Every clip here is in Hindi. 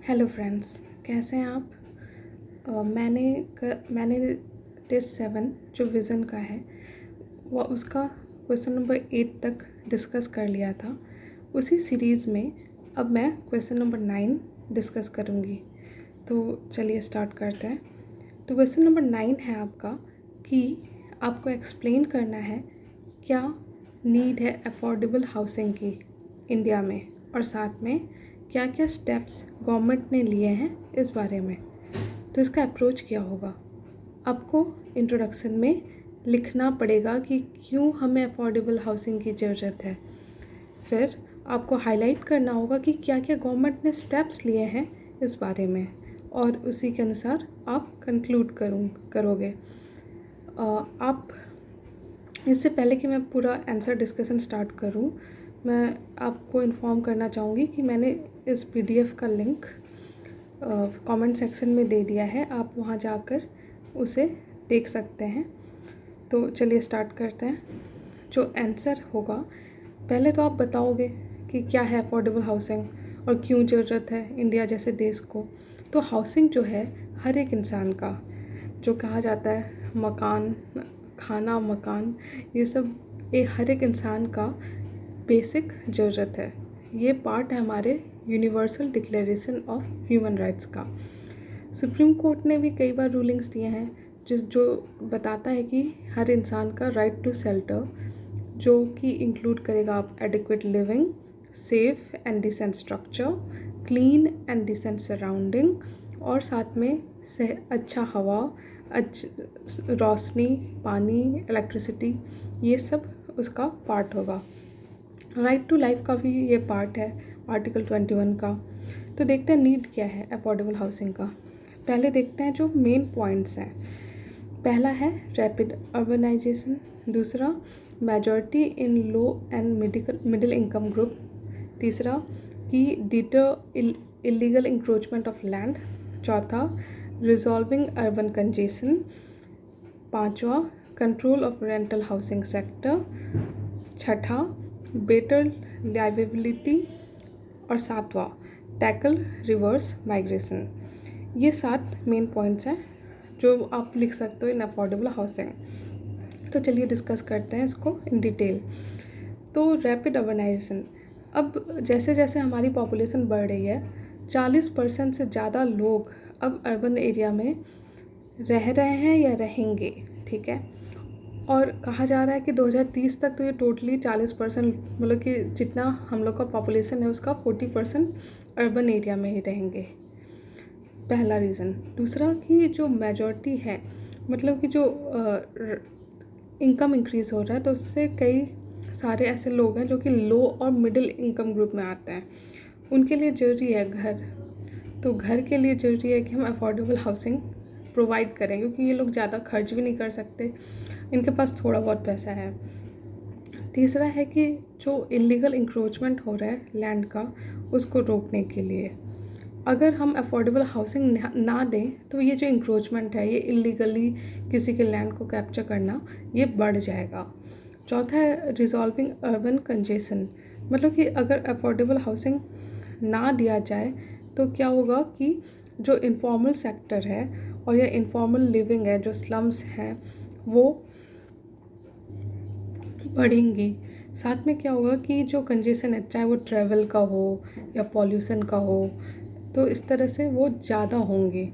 हेलो फ्रेंड्स, कैसे हैं आप? मैंने टेस्ट 7 जो विज़न का है वो उसका क्वेश्चन नंबर 8 तक डिस्कस कर लिया था। उसी सीरीज़ में अब मैं क्वेश्चन नंबर 9 डिस्कस करूँगी। तो चलिए स्टार्ट करते हैं। तो क्वेश्चन नंबर 9 है आपका कि आपको एक्सप्लेन करना है क्या नीड है अफोर्डेबल हाउसिंग की इंडिया में, और साथ में क्या क्या स्टेप्स गवर्नमेंट ने लिए हैं इस बारे में। तो इसका अप्रोच क्या होगा? आपको इंट्रोडक्शन में लिखना पड़ेगा कि क्यों हमें अफोर्डेबल हाउसिंग की ज़रूरत है। फिर आपको हाईलाइट करना होगा कि क्या क्या गवर्नमेंट ने स्टेप्स लिए हैं इस बारे में, और उसी के अनुसार आप कंक्लूड करोगे। आप इससे पहले कि मैं पूरा आंसर डिस्कशन स्टार्ट करूं, मैं आपको इन्फॉर्म करना चाहूँगी कि मैंने इस पीडीएफ का लिंक कमेंट सेक्शन में दे दिया है। आप वहां जाकर उसे देख सकते हैं। तो चलिए स्टार्ट करते हैं। जो आंसर होगा, पहले तो आप बताओगे कि क्या है अफोर्डेबल हाउसिंग और क्यों ज़रूरत है इंडिया जैसे देश को। तो हाउसिंग जो है हर एक इंसान का, जो कहा जाता है मकान, खाना, मकान, ये सब हर एक इंसान का बेसिक ज़रूरत है। ये पार्ट है हमारे universal declaration of human rights का। सुप्रीम कोर्ट ने भी कई बार रूलिंग्स दिए हैं जो बताता है कि हर इंसान का राइट टू शेल्टर, जो कि इंक्लूड करेगा आप adequate living, safe and decent structure, clean and decent surrounding, और साथ में अच्छा हवा, रोशनी, पानी, इलेक्ट्रिसिटी, ये सब उसका पार्ट होगा। राइट टू लाइफ का भी ये पार्ट है आर्टिकल 21 का। तो देखते हैं नीड क्या है अफोर्डेबल हाउसिंग का। पहले देखते हैं जो मेन पॉइंट्स हैं। पहला है रैपिड अर्बनाइजेशन, दूसरा majority in low and middle income group, तीसरा कि deter illegal encroachment of land, चौथा रिजॉल्विंग अर्बन कंजेशन, पांचवा control of rental housing sector, छठा बेटर लाइवेबिलिटी, और सातवां टैकल रिवर्स माइग्रेशन। ये 7 मेन पॉइंट्स हैं जो आप लिख सकते हो इन अफोर्डेबल हाउसिंग। तो चलिए डिस्कस करते हैं इसको इन डिटेल। तो रैपिड अर्बनाइजेशन, अब जैसे जैसे हमारी पॉपुलेशन बढ़ रही है, 40% से ज़्यादा लोग अब अर्बन एरिया में रह रहे हैं या रहेंगे, ठीक है। और कहा जा रहा है कि 2030 तक तो ये टोटली 40%, मतलब कि जितना हम लोग का पॉपुलेशन है उसका 40% अर्बन एरिया में ही रहेंगे। पहला रीज़न। दूसरा कि जो मेजॉरिटी है, मतलब कि जो इनकम इंक्रीज़ हो रहा है, तो उससे कई सारे ऐसे लोग हैं जो कि लो और मिडिल इनकम ग्रुप में आते हैं। उनके लिए ज़रूरी है घर। तो घर के लिए ज़रूरी है कि हम अफोर्डेबल हाउसिंग प्रोवाइड करें, क्योंकि ये लोग ज़्यादा खर्च भी नहीं कर सकते, इनके पास थोड़ा बहुत पैसा है। तीसरा है कि जो इलीगल इंक्रोचमेंट हो रहा है लैंड का, उसको रोकने के लिए अगर हम अफोर्डेबल हाउसिंग ना दें तो ये जो इंक्रोचमेंट है, ये इलीगली किसी के लैंड को कैप्चर करना, ये बढ़ जाएगा। चौथा है रिजॉल्विंग अर्बन कंजेशन, मतलब कि अगर अफोर्डेबल हाउसिंग ना दिया जाए तो क्या होगा कि जो इनफॉर्मल सेक्टर है और या इनफॉर्मल लिविंग है, जो स्लम्स हैं, वो बढ़ेंगी। साथ में क्या होगा कि जो कंजेशन है, चाहे वो ट्रैवल का हो या पॉल्यूशन का हो, तो इस तरह से वो ज़्यादा होंगे।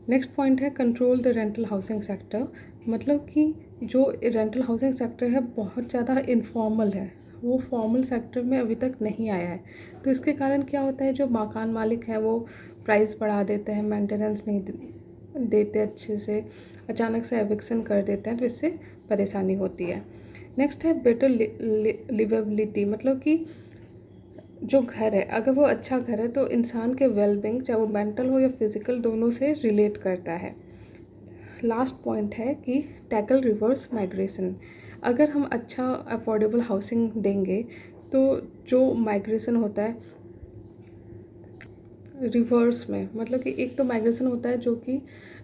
नेक्स्ट पॉइंट है control the rental housing sector, मतलब कि जो रेंटल हाउसिंग सेक्टर है बहुत ज़्यादा इनफॉर्मल है, वो फॉर्मल सेक्टर में अभी तक नहीं आया है। तो इसके कारण क्या होता है, जो मकान मालिक हैं वो प्राइस बढ़ा देते हैं, मेंटेनेंस नहीं देते अच्छे से, अचानक से एविक्शन कर देते हैं, तो इससे परेशानी होती है। नेक्स्ट है बेटर लिवेबिलिटी, मतलब कि जो घर है, अगर वो अच्छा घर है तो इंसान के वेलबींग, चाहे वो मेंटल हो या फिज़िकल, दोनों से रिलेट करता है। लास्ट पॉइंट है कि टैकल रिवर्स माइग्रेशन, अगर हम अच्छा अफोर्डेबल हाउसिंग देंगे तो जो माइग्रेशन होता है रिवर्स में, मतलब कि एक तो माइग्रेशन होता है जो कि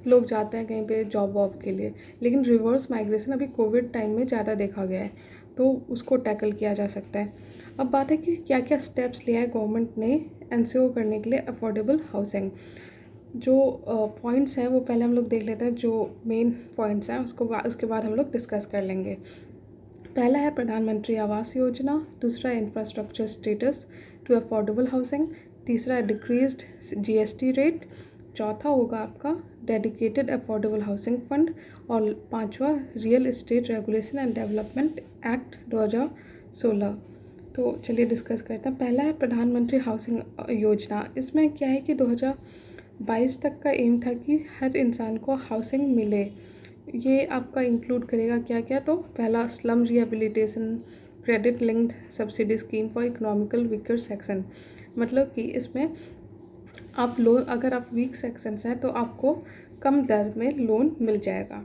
लोग जाते हैं कहीं पे जॉब वॉब के लिए, लेकिन रिवर्स माइग्रेशन अभी कोविड टाइम में ज़्यादा देखा गया है, तो उसको टैकल किया जा सकता है। अब बात है कि क्या क्या स्टेप्स लिया है गवर्नमेंट ने इंश्योर करने के लिए अफोर्डेबल हाउसिंग। जो पॉइंट्स हैं वो पहले हम लोग देख लेते हैं, जो मेन पॉइंट्स हैं उसके बाद हम लोग डिस्कस कर लेंगे। पहला है प्रधानमंत्री आवास योजना, दूसरा है infrastructure status to affordable housing, तीसरा है डिक्रीज्ड GST रेट, चौथा होगा आपका डेडिकेटेड अफोर्डेबल हाउसिंग फंड, और पांचवा real estate regulation and development act 2016। तो चलिए डिस्कस करते हैं। पहला है प्रधानमंत्री हाउसिंग योजना। इसमें क्या है कि 2022 तक का एम था कि हर इंसान को हाउसिंग मिले। ये आपका इंक्लूड करेगा क्या क्या, तो पहला slum rehabilitation, credit linked subsidy scheme for economical weaker section, मतलब कि इसमें आप लोन, अगर आप वीक सेक्शंस हैं तो आपको कम दर में लोन मिल जाएगा।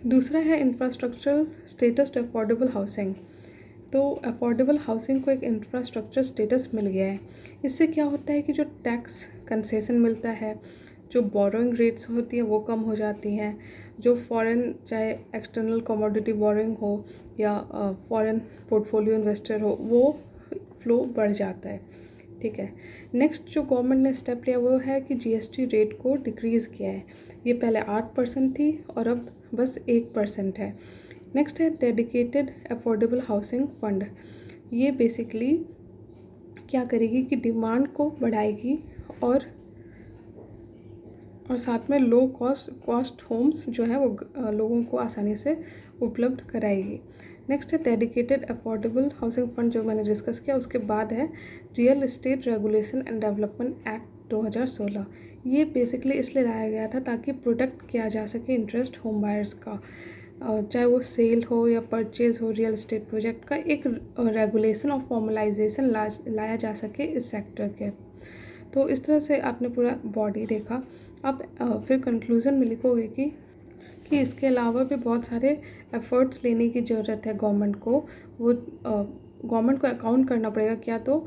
दूसरा है infrastructural status to affordable housing. तो अफोर्डेबल हाउसिंग को एक इंफ्रास्ट्रक्चर स्टेटस मिल गया है। इससे क्या होता है कि जो टैक्स कंसेशन मिलता है, जो बोरोइंग रेट्स होती हैं वो कम हो जाती हैं, जो फॉरेन चाहे एक्सटर्नल कमोडिटी बोरोइंग हो या फॉरेन पोर्टफोलियो इन्वेस्टर हो, वो फ्लो बढ़ जाता है। ठीक है। नेक्स्ट जो गवर्नमेंट ने स्टेप लिया वो है कि GST रेट को डिक्रीज़ किया है। ये पहले 8% थी और अब बस 1% है। नेक्स्ट है डेडिकेटेड अफोर्डेबल हाउसिंग फंड। ये बेसिकली क्या करेगी कि डिमांड को बढ़ाएगी और साथ में लो कॉस्ट होम्स जो है वो लोगों को आसानी से उपलब्ध कराएगी। नेक्स्ट है डेडिकेटेड अफोर्डेबल हाउसिंग फंड, जो मैंने डिस्कस किया। उसके बाद है real estate regulation and development act 2016। ये बेसिकली इसलिए लाया गया था ताकि प्रोटेक्ट किया जा सके इंटरेस्ट होम बायर्स का, चाहे वो सेल हो या परचेज हो रियल एस्टेट प्रोजेक्ट का, एक रेगुलेशन और फॉर्मलाइजेशन लाया जा सके इस सेक्टर के। तो इस तरह से आपने पूरा बॉडी देखा। अब फिर कंक्लूज़न में लिखोगे कि इसके अलावा भी बहुत सारे एफ़र्ट्स लेने की ज़रूरत है गवर्नमेंट को। वो गवर्नमेंट को अकाउंट करना पड़ेगा क्या, तो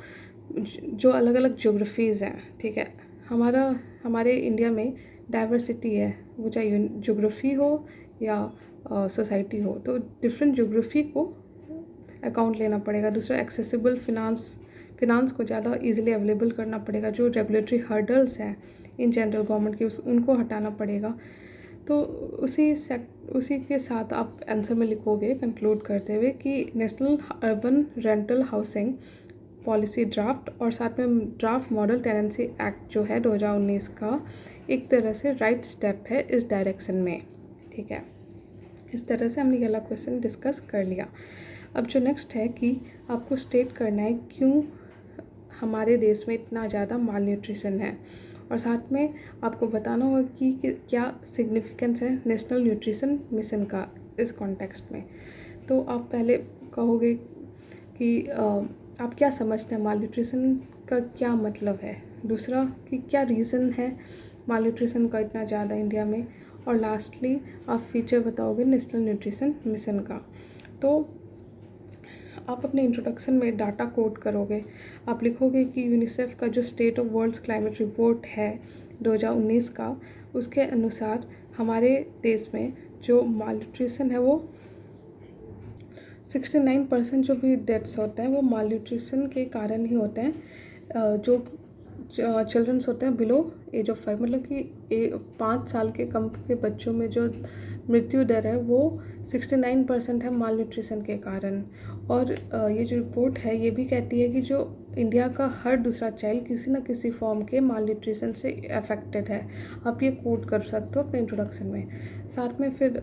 जो अलग अलग ज्योग्राफीज़ हैं, ठीक है, हमारे इंडिया में डाइवर्सिटी है, वो चाहे ज्योग्राफी हो या सोसाइटी हो, तो डिफरेंट ज्योग्राफी को अकाउंट लेना पड़ेगा। दूसरा एक्सेसिबल फिनांस को ज़्यादा इजीली अवेलेबल करना पड़ेगा। जो रेगुलेटरी हर्डल्स हैं इन जनरल गवर्नमेंट के उनको हटाना पड़ेगा। तो उसी के साथ आप आंसर में लिखोगे कंक्लूड करते हुए कि national urban rental housing policy draft और साथ में ड्राफ्ट मॉडल टेनेंसी एक्ट जो है 2019 का एक तरह से राइट स्टेप है इस डायरेक्शन में। ठीक है, इस तरह से हमने ये वाला क्वेश्चन डिस्कस कर लिया। अब जो नेक्स्ट है कि आपको स्टेट करना है क्यों हमारे देश में इतना ज़्यादा माल न्यूट्रिशन है, और साथ में आपको बताना होगा कि क्या सिग्निफिकेंस है नेशनल न्यूट्रिशन मिशन का इस कॉन्टेक्स्ट में। तो आप पहले कहोगे कि आप क्या समझते हैं माल न्यूट्रिशन का क्या मतलब है, दूसरा कि क्या रीज़न है माल न्यूट्रिशन का इतना ज़्यादा इंडिया में, और लास्टली आप फीचर बताओगे नेशनल न्यूट्रिशन मिशन का। तो आप अपने इंट्रोडक्शन में डाटा कोट करोगे। आप लिखोगे कि यूनिसेफ का जो state of world's climate report है 2019 का, उसके अनुसार हमारे देश में जो माल न्यूट्रिशन है वो 69% जो भी डेथ्स होते हैं वो माल न्यूट्रिशन के कारण ही होते हैं। जो चिल्ड्रंस होते हैं बिलो एज ऑफ 5, मतलब कि 5 साल के कम के बच्चों में जो मृत्यु दर है वो 69% है माल न्यूट्रिशन के कारण। और ये जो रिपोर्ट है ये भी कहती है कि जो इंडिया का हर दूसरा चाइल्ड किसी न किसी फॉर्म के माल न्यूट्रिशन से अफेक्टेड है। आप ये कोट कर सकते हो अपने इंट्रोडक्शन में। साथ में फिर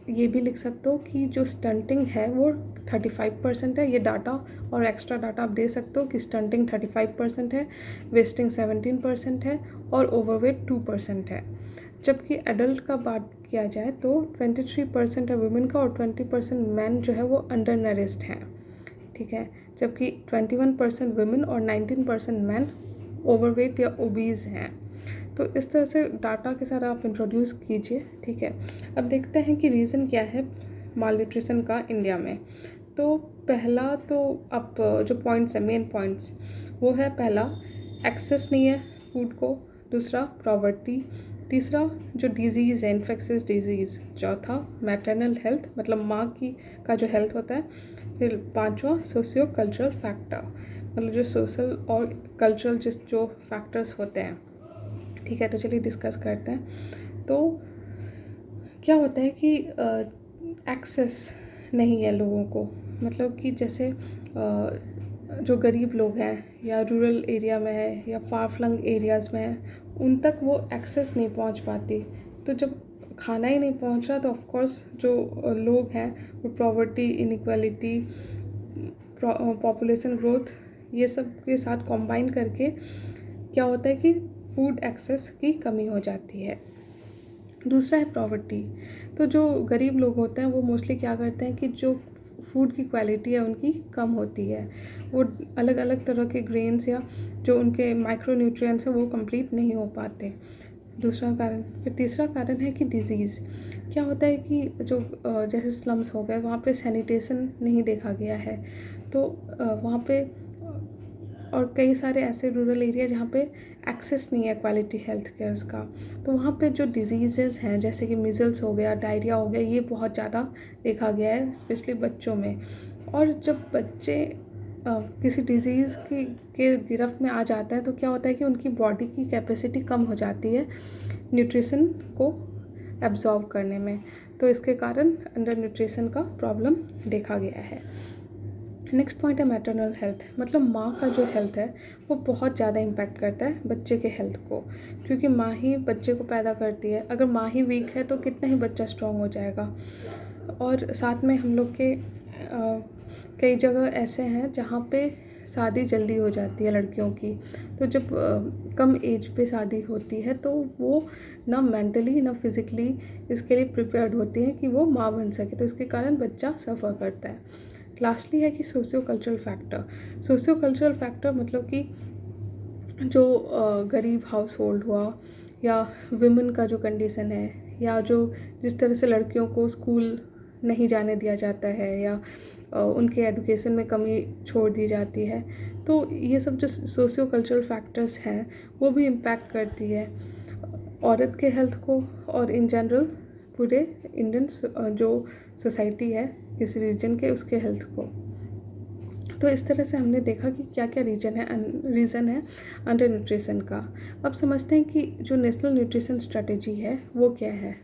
ये भी लिख सकते हो कि जो स्टंटिंग है वो 35% है। ये डाटा और एक्स्ट्रा डाटा आप दे सकते हो कि स्टंटिंग 35% है, वेस्टिंग 17% है और ओवरवेट 2% है। जबकि एडल्ट का बात किया जाए तो 23% है वुमेन का और 20% मैन जो है वो अंडर नरिश्ड हैं। ठीक है, जबकि 21% वुमेन और 19% मैन ओवरवेट या ओबीज हैं। तो इस तरह से डाटा के साथ आप इंट्रोड्यूस कीजिए। ठीक है, अब देखते हैं कि रीज़न क्या है माल न्यूट्रिशन का इंडिया में। तो पहला तो आप जो पॉइंट्स हैं मेन पॉइंट्स वो है, पहला एक्सेस नहीं है फूड को, दूसरा प्रॉवर्टी, तीसरा जो डिजीज़ है इन्फेक्शियस डिजीज़, चौथा मैटरनल हेल्थ मतलब माँ का जो हेल्थ होता है, फिर पांचवा सोशियो कल्चरल फैक्टर। मतलब जो सोशल और कल्चरल जो फैक्टर्स होते हैं, ठीक है। तो चलिए डिस्कस करते हैं। तो क्या होता है कि एक्सेस नहीं है लोगों को, मतलब कि जैसे जो गरीब लोग हैं या रूरल एरिया में है या फार फ्लंग एरियाज़ में है, उन तक वो एक्सेस नहीं पहुंच पाती। तो जब खाना ही नहीं पहुंच रहा तो ऑफ कोर्स जो लोग हैं वो पॉवर्टी, इनइक्वालिटी, पॉपुलेशन ग्रोथ, ये सब के साथ कंबाइन करके क्या होता है कि फूड एक्सेस की कमी हो जाती है। दूसरा है पॉवर्टी। तो जो गरीब लोग होते हैं वो मोस्टली क्या करते हैं कि जो फूड की क्वालिटी है उनकी कम होती है, वो अलग अलग तरह के ग्रेन्स या जो उनके माइक्रो न्यूट्रिएंट्स हैं वो कंप्लीट नहीं हो पाते। दूसरा कारण। फिर तीसरा कारण है कि डिज़ीज़। क्या होता है कि जो जैसे स्लम्स हो गए वहाँ पे सैनिटेशन नहीं देखा गया है, तो वहाँ पे और कई सारे ऐसे रूरल एरिया जहाँ पे एक्सेस नहीं है क्वालिटी हेल्थ केयर्स का, तो वहाँ पे जो डिजीज़ेज़ हैं जैसे कि मीज़ल्स हो गया, डायरिया हो गया, ये बहुत ज़्यादा देखा गया है स्पेशली बच्चों में। और जब बच्चे किसी डिज़ीज़ के गिरफ्त में आ जाते हैं तो क्या होता है कि उनकी बॉडी की कैपेसिटी कम हो जाती है न्यूट्रिशन को एब्जॉर्ब करने में, तो इसके कारण अंडर न्यूट्रिशन का प्रॉब्लम देखा गया है। नेक्स्ट पॉइंट है मैटरनल हेल्थ, मतलब माँ का जो हेल्थ है वो बहुत ज़्यादा इम्पैक्ट करता है बच्चे के हेल्थ को, क्योंकि माँ ही बच्चे को पैदा करती है। अगर माँ ही वीक है तो कितना ही बच्चा स्ट्रॉन्ग हो जाएगा। और साथ में हम लोग के कई जगह ऐसे हैं जहाँ पे शादी जल्दी हो जाती है लड़कियों की, तो जब कम एज पे शादी होती है तो वो ना मेंटली ना फिज़िकली इसके लिए प्रिपेयर्ड होती हैं कि वो माँ बन सके, तो इसके कारण बच्चा सफ़र करता है। लास्टली है कि socio cultural factor. Socio cultural factor मतलब कि जो गरीब हाउस होल्ड हुआ या विमेन का जो कंडीशन है, या जो जिस तरह से लड़कियों को स्कूल नहीं जाने दिया जाता है या उनके एजुकेशन में कमी छोड़ दी जाती है, तो ये सब जो सोशियो कल्चरल फैक्टर्स हैं वो भी इम्पैक्ट करती है औरत के हेल्थ को और इन जनरल पूरे इंडियन जो सोसाइटी है किसी रीजन के उसके हेल्थ को। तो इस तरह से हमने देखा कि क्या क्या रीज़न है अंडर न्यूट्रिशन का। अब समझते हैं कि जो नेशनल न्यूट्रिशन स्ट्रेटेजी है वो क्या है।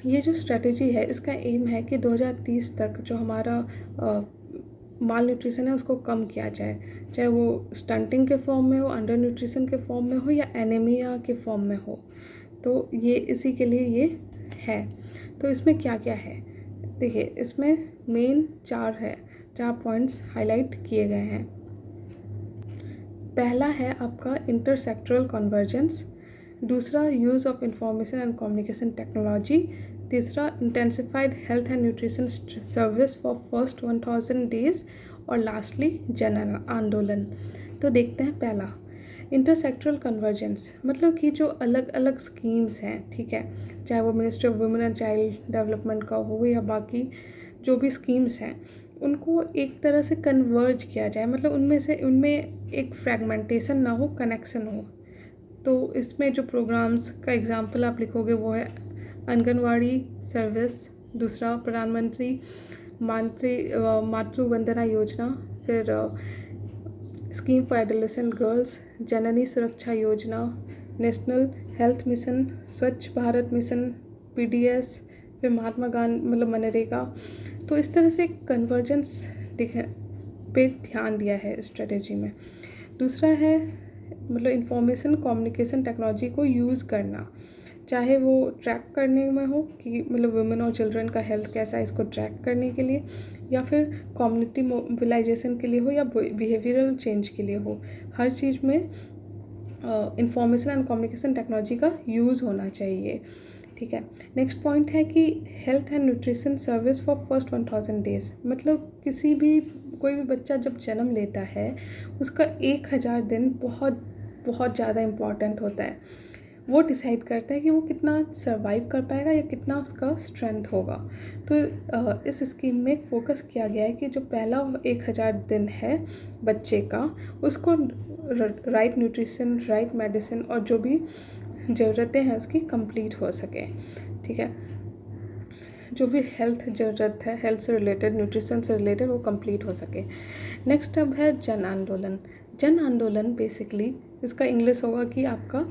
ये जो स्ट्रेटेजी है इसका एम है कि 2030 तक जो हमारा माल न्यूट्रिशन है उसको कम किया जाए, चाहे वो स्टंटिंग के फॉर्म में हो, अंडर न्यूट्रिशन के फॉर्म में हो या एनीमिया के फॉर्म में हो। तो ये इसी के लिए ये है। तो इसमें क्या क्या है देखिए, इसमें मेन चार पॉइंट्स हाईलाइट किए गए हैं। पहला है आपका इंटरसेक्टरल कन्वर्जेंस, दूसरा use of information and communication technology, तीसरा intensified health and nutrition service for first 1000 days, और लास्टली जन आंदोलन। तो देखते हैं पहला इंटरसेक्टरल कन्वर्जेंस, मतलब कि जो अलग अलग स्कीम्स हैं, ठीक है, चाहे वो ministry of women and child development का हो या बाकी जो भी स्कीम्स हैं, उनको एक तरह से कन्वर्ज किया जाए, मतलब उनमें एक फ्रेगमेंटेशन ना हो, कनेक्शन हो। तो इसमें जो प्रोग्राम्स का एग्जांपल आप लिखोगे वो है आंगनवाड़ी सर्विस, दूसरा प्रधानमंत्री मातृ वंदना योजना, फिर स्कीम फॉर एडोलेसेंट गर्ल्स, जननी सुरक्षा योजना, नेशनल हेल्थ मिशन, स्वच्छ भारत मिशन, पीडीएस, फिर महात्मा गांधी मतलब मनरेगा। तो इस तरह से कन्वर्जेंस पे ध्यान दिया है स्ट्रेटेजी में। दूसरा है मतलब इंफॉर्मेशन कम्युनिकेशन टेक्नोलॉजी को यूज़ करना, चाहे वो ट्रैक करने में हो कि मतलब वुमेन और चिल्ड्रन का हेल्थ कैसा है इसको ट्रैक करने के लिए, या फिर कम्युनिटी मोबिलाइजेशन के लिए हो या बिहेवियरल चेंज के लिए हो, हर चीज़ में इंफॉर्मेशन एंड कम्युनिकेशन टेक्नोलॉजी का यूज़ होना चाहिए, ठीक है। नेक्स्ट पॉइंट है कि health and nutrition service for first 1000 days, मतलब कोई भी बच्चा जब जन्म लेता है उसका 1000 दिन बहुत बहुत ज़्यादा इम्पॉर्टेंट होता है। वो डिसाइड करता है कि वो कितना सर्वाइव कर पाएगा या कितना उसका स्ट्रेंथ होगा। तो इस स्कीम में एक फोकस किया गया है कि जो पहला 1000 दिन है बच्चे का, उसको राइट न्यूट्रिशन, राइट मेडिसिन और जो भी ज़रूरतें हैं उसकी कंप्लीट हो सके, ठीक है। जो भी हेल्थ ज़रूरत है, हेल्थ से रिलेटेड, न्यूट्रिशन से रिलेटेड, वो कंप्लीट हो सके। नेक्स्ट अब है जन आंदोलन। जन आंदोलन बेसिकली इसका इंग्लिश होगा कि आपका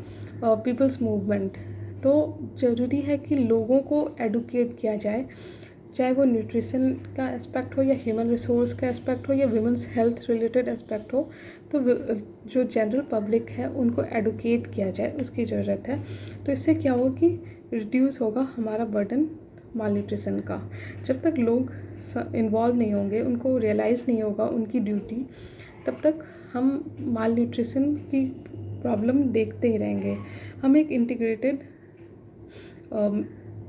पीपल्स मूवमेंट। तो ज़रूरी है कि लोगों को एडुकेट किया जाए, चाहे वो न्यूट्रिशन का एस्पेक्ट हो या ह्यूमन रिसोर्स का एस्पेक्ट हो या वुमेंस हेल्थ रिलेटेड एस्पेक्ट हो। तो जो जनरल पब्लिक है उनको एडुकेट किया जाए, उसकी ज़रूरत है। तो इससे क्या होगा कि रिड्यूस होगा हमारा बर्डन माल न्यूट्रिशन का। जब तक लोग इन्वॉल्व नहीं होंगे, उनको रियलाइज़ नहीं होगा उनकी ड्यूटी, तब तक हम माल न्यूट्रिशन की प्रॉब्लम देखते ही रहेंगे। हमें एक इंटीग्रेटेड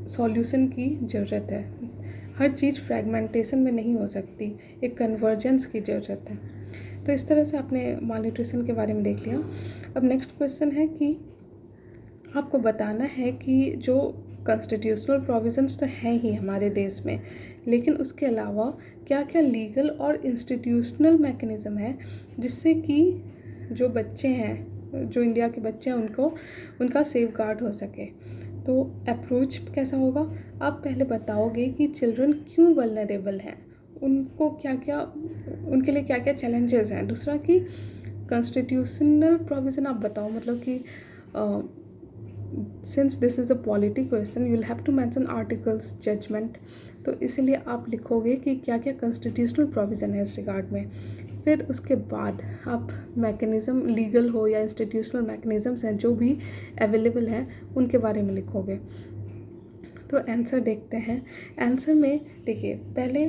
सॉल्यूशन की ज़रूरत है। हर चीज़ फ्रैगमेंटेशन में नहीं हो सकती, एक कन्वर्जेंस की ज़रूरत है। तो इस तरह से आपने माल न्यूट्रिशन के बारे में देख लिया। अब नेक्स्ट क्वेश्चन है कि आपको बताना है कि जो कॉन्स्टिट्यूशनल प्रोविजंस तो हैं ही हमारे देश में, लेकिन उसके अलावा क्या क्या लीगल और इंस्टीट्यूशनल मैकेनिज़्म है जिससे कि जो बच्चे हैं, जो इंडिया के बच्चे हैं, उनका सेफ गार्ड हो सके। तो अप्रोच कैसा होगा, आप पहले बताओगे कि चिल्ड्रन क्यों वल्नरेबल हैं, उनको क्या क्या, उनके लिए क्या क्या चैलेंजेस हैं। दूसरा कि कॉन्स्टिट्यूशनल प्रोविज़न आप बताओ, मतलब कि since this is a polity question you will have to mention articles, judgment. तो इसीलिए आप लिखोगे कि क्या क्या कॉन्स्टिट्यूशनल प्रोविज़न है इस रिगार्ड में। फिर उसके बाद आप मैकेनिज़्म, लीगल हो या इंस्टीट्यूशनल मैकेनिज़म्स हैं जो भी अवेलेबल हैं, उनके बारे में लिखोगे। तो आंसर देखते हैं। आंसर में देखिए, पहले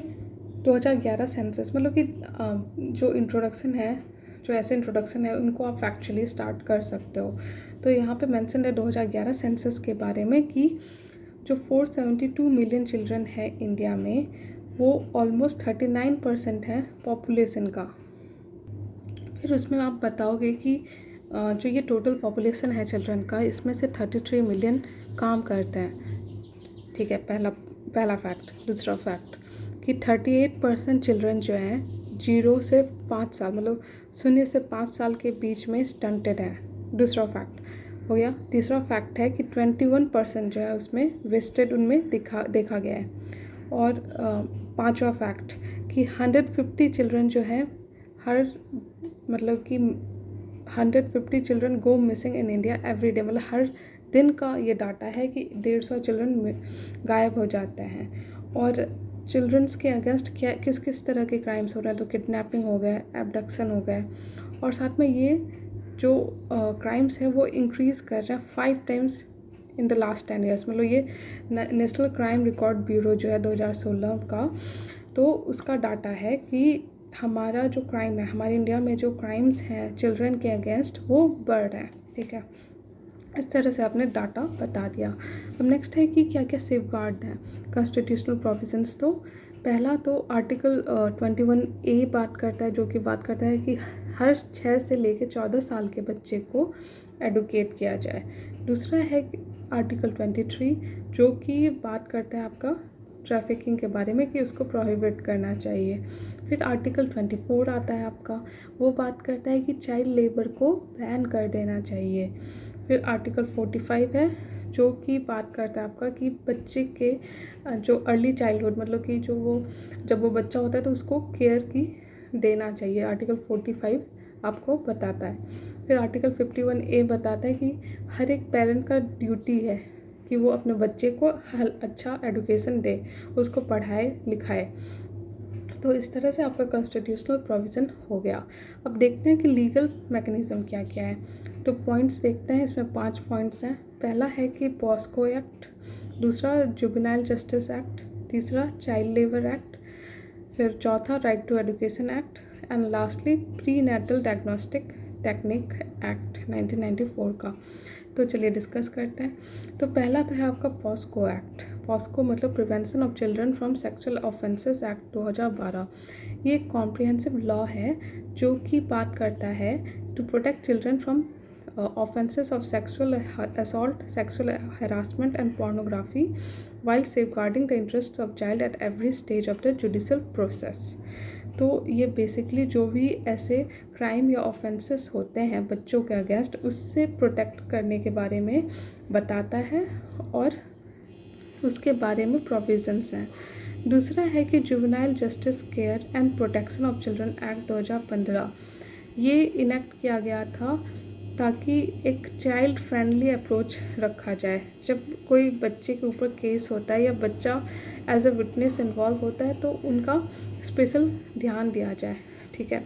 2011 सेंसस, मतलब कि जो इंट्रोडक्शन है, जो ऐसे इंट्रोडक्शन है उनको आप फैक्चुअली स्टार्ट कर सकते हो। तो यहाँ पे मेंशन है 2011 सेंसस के बारे में कि जो 472 मिलियन चिल्ड्रन है इंडिया में, वो ऑलमोस्ट 39% है पॉपुलेशन का। फिर उसमें आप बताओगे कि जो ये टोटल पॉपुलेशन है चिल्ड्रन का, इसमें से 33 मिलियन काम करते हैं। ठीक है, पहला फैक्ट। दूसरा फैक्ट कि 38% चिल्ड्रन जो हैं 0 से 5 साल, मतलब 0 से 5 साल के बीच में स्टंटेड हैं। दूसरा फैक्ट हो गया। तीसरा फैक्ट है कि 21% जो है उसमें वेस्टेड उनमें देखा गया है। और पांचवा फैक्ट कि 150 चिल्ड्रन जो है मतलब कि 150 children go missing in India every day, मतलब हर दिन का ये डाटा है कि 150 चिल्ड्रन गायब हो जाते हैं। और चिल्ड्रंस के अगेंस्ट क्या किस किस तरह के क्राइम्स हो रहे हैं, तो किडनैपिंग हो गया, एब्डक्शन हो गया, और साथ में ये जो क्राइम्स है वो इंक्रीज़ कर रहे हैं 5 times in the last 10 years. मतलब ये नेशनल क्राइम रिकॉर्ड ब्यूरो जो है 2016 का, तो उसका डाटा है कि हमारा जो क्राइम है, हमारे इंडिया में जो क्राइम्स हैं चिल्ड्रन के अगेंस्ट, वो बढ़ रहा है। ठीक है, इस तरह से आपने डाटा बता दिया। अब नेक्स्ट है कि क्या क्या सेफ गार्ड हैं कॉन्स्टिट्यूशनल प्रोविजंस। तो पहला तो आर्टिकल 21A बात करता है, जो कि बात करता है कि हर 6 से लेकर 14 साल के बच्चे को एडुकेट किया जाए। दूसरा है आर्टिकल 23, जो कि बात करता है आपका ट्रैफिकिंग के बारे में, कि उसको प्रोहिबिट करना चाहिए। फिर आर्टिकल 24 आता है आपका, वो बात करता है कि चाइल्ड लेबर को बैन कर देना चाहिए। फिर आर्टिकल 45 है, जो कि बात करता है आपका कि बच्चे के जो अर्ली चाइल्डहुड, मतलब कि जब वो बच्चा होता है तो उसको केयर की देना चाहिए। आर्टिकल 45 आपको बताता है। फिर आर्टिकल 51A बताता है कि हर एक पेरेंट का ड्यूटी है कि वो अपने बच्चे को अच्छा एडुकेशन दे, उसको पढ़ाए लिखाए। तो इस तरह से आपका कॉन्स्टिट्यूशनल प्रोविज़न हो गया। अब देखते हैं कि लीगल मैकेनिज़्म क्या क्या है। तो पॉइंट्स देखते हैं, इसमें 5 पॉइंट्स हैं। पहला है कि पॉस्को एक्ट, दूसरा जुवेनाइल जस्टिस एक्ट, तीसरा चाइल्ड लेबर एक्ट, फिर चौथा right to education act, and lastly pre natal diagnostic technique act 1994 का। तो चलिए डिस्कस करते हैं। तो पहला तो है आपका पॉस्को एक्ट। पॉस्को मतलब prevention of children from sexual offences act 2012। ये एक कॉम्प्रिहेंसिव लॉ है जो कि बात करता है to protect children from offenses of sexual assault, sexual harassment and pornography while safeguarding the interests of child at every stage of the judicial process। तो ये बेसिकली जो भी ऐसे क्राइम या ऑफेंसेस होते हैं बच्चों के अगेंस्ट, उससे प्रोटेक्ट करने के बारे में बताता है और उसके बारे में प्रोविजंस हैं। दूसरा है कि juvenile justice care and protection of children act 2015, ये इनेक्ट किया गया था ताकि एक चाइल्ड फ्रेंडली अप्रोच रखा जाए। जब कोई बच्चे के ऊपर केस होता है या बच्चा एज अ विटनेस इन्वॉल्व होता है तो उनका स्पेशल ध्यान दिया जाए, ठीक है।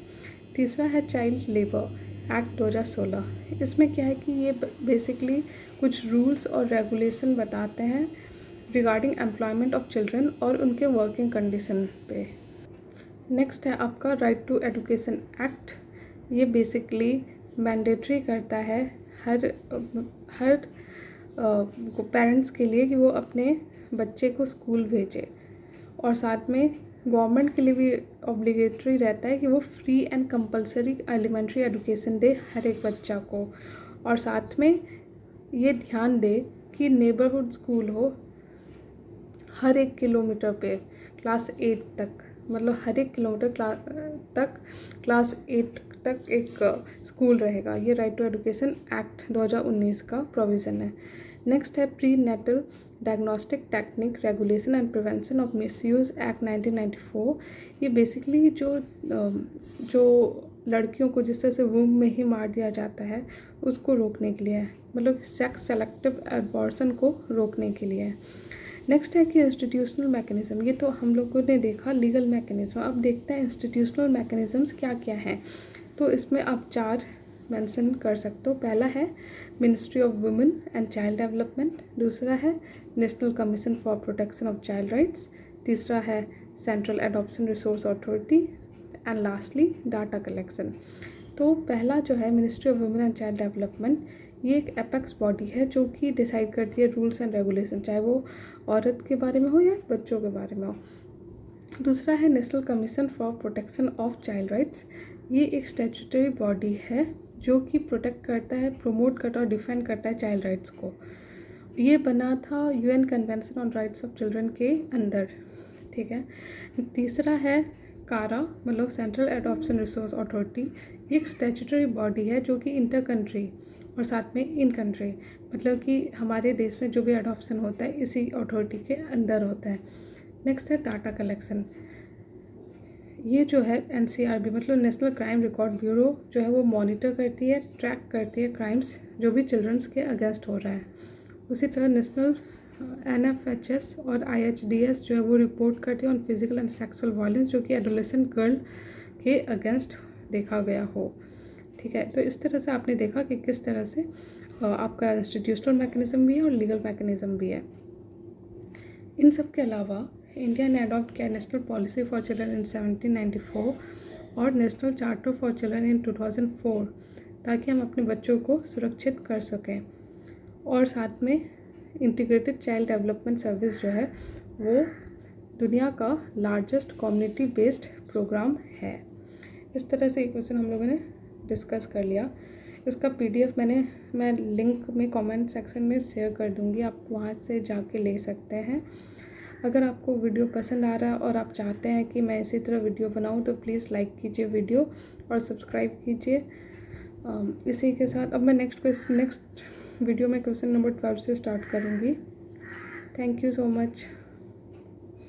तीसरा है चाइल्ड लेबर एक्ट 2016। इसमें क्या है कि ये बेसिकली कुछ रूल्स और रेगुलेशन बताते हैं रिगार्डिंग एम्प्लॉयमेंट ऑफ चिल्ड्रन और उनके वर्किंग कंडीशन पे। नेक्स्ट है आपका राइट टू एजुकेशन एक्ट। ये बेसिकली मैंडेटरी करता है हर पेरेंट्स के लिए कि वो अपने बच्चे को स्कूल भेजे, और साथ में गवर्नमेंट के लिए भी ऑब्लिगेटरी रहता है कि वो free and compulsory elementary education दे हर एक बच्चा को, और साथ में ये ध्यान दे कि नेबरहुड स्कूल हो हर 1 किलोमीटर पे क्लास 8 तक, मतलब हर 1 किलोमीटर तक क्लास 8 तक एक स्कूल रहेगा। ये राइट टू एजुकेशन एक्ट 2019 का प्रोविज़न है। नेक्स्ट है pre natal diagnostic technique regulation and prevention of misuse act 1994। ये बेसिकली जो लड़कियों को जिस तरह से वूम में ही मार दिया जाता है उसको रोकने के लिए है, मतलब सेक्स सेलेक्टिव अबॉर्शन को रोकने के लिए है। नेक्स्ट है कि इंस्टीट्यूशनल मैकेनिज़्म। ये तो हम लोगों ने देखा लीगल मैकेनिज़्म, अब देखते हैं इंस्टीट्यूशनल मैकेनिज़म्स क्या क्या हैं। तो इसमें आप 4 मेंशन कर सकते हो। पहला है ministry of women and child development, दूसरा है national commission for protection of child rights, तीसरा है central adoption resource authority, and lastly data collection. तो पहला जो है ministry of women and child development, ये एक एपेक्स बॉडी है जो कि डिसाइड करती है रूल्स एंड रेगुलेशन, चाहे वो औरत के बारे में हो या बच्चों के बारे में हो। दूसरा है national commission for protection of child rights. ये एक स्टैट्यूटरी बॉडी है जो कि प्रोटेक्ट करता है, प्रमोट करता है और डिफेंड करता है चाइल्ड राइट्स को। ये बना था UN convention on rights of children के अंदर, ठीक है। तीसरा है कारा, मतलब सेंट्रल एडॉप्शन रिसोर्स अथॉरिटी। ये एक स्टैट्यूटरी बॉडी है जो कि इंटर कंट्री और साथ में इन कंट्री, मतलब कि हमारे देश में जो भी अडॉप्शन होता है इसी अथॉरिटी के अंदर होता है। नेक्स्ट है डाटा कलेक्शन। ये जो है एनसीआरबी, मतलब नेशनल क्राइम रिकॉर्ड ब्यूरो जो है वो मॉनिटर करती है, ट्रैक करती है क्राइम्स जो भी चिल्ड्रंस के अगेंस्ट हो रहा है। उसी तरह नेशनल एनएफएचएस और आईएचडीएस जो है वो रिपोर्ट करती है on physical and sexual violence जो कि एडोलेसेंट गर्ल के अगेंस्ट देखा गया हो, ठीक है। तो इस तरह से आपने देखा कि किस तरह से आपका इंस्टीट्यूशनल मैकेनिज़्म भी है और लीगल मैकेनिज़्म भी है। इन सब के अलावा इंडिया ने अडॉप्ट किया national policy for children in 1794 और national charter for children in 2004, ताकि हम अपने बच्चों को सुरक्षित कर सकें। और साथ में इंटीग्रेटेड चाइल्ड डेवलपमेंट सर्विस जो है वो दुनिया का लार्जेस्ट कम्युनिटी बेस्ड प्रोग्राम है। इस तरह से एक क्वेश्चन हम लोगों ने डिस्कस कर लिया। इसका पीडीएफ मैं लिंक में कमेंट सेक्शन में शेयर कर दूंगी, आप वहाँ से जाके ले सकते हैं। अगर आपको वीडियो पसंद आ रहा है और आप चाहते हैं कि मैं इसी तरह वीडियो बनाऊं तो प्लीज़ लाइक कीजिए वीडियो और सब्सक्राइब कीजिए। इसी के साथ अब मैं नेक्स्ट वीडियो में क्वेश्चन नंबर 12 से स्टार्ट करूँगी। Thank you so much.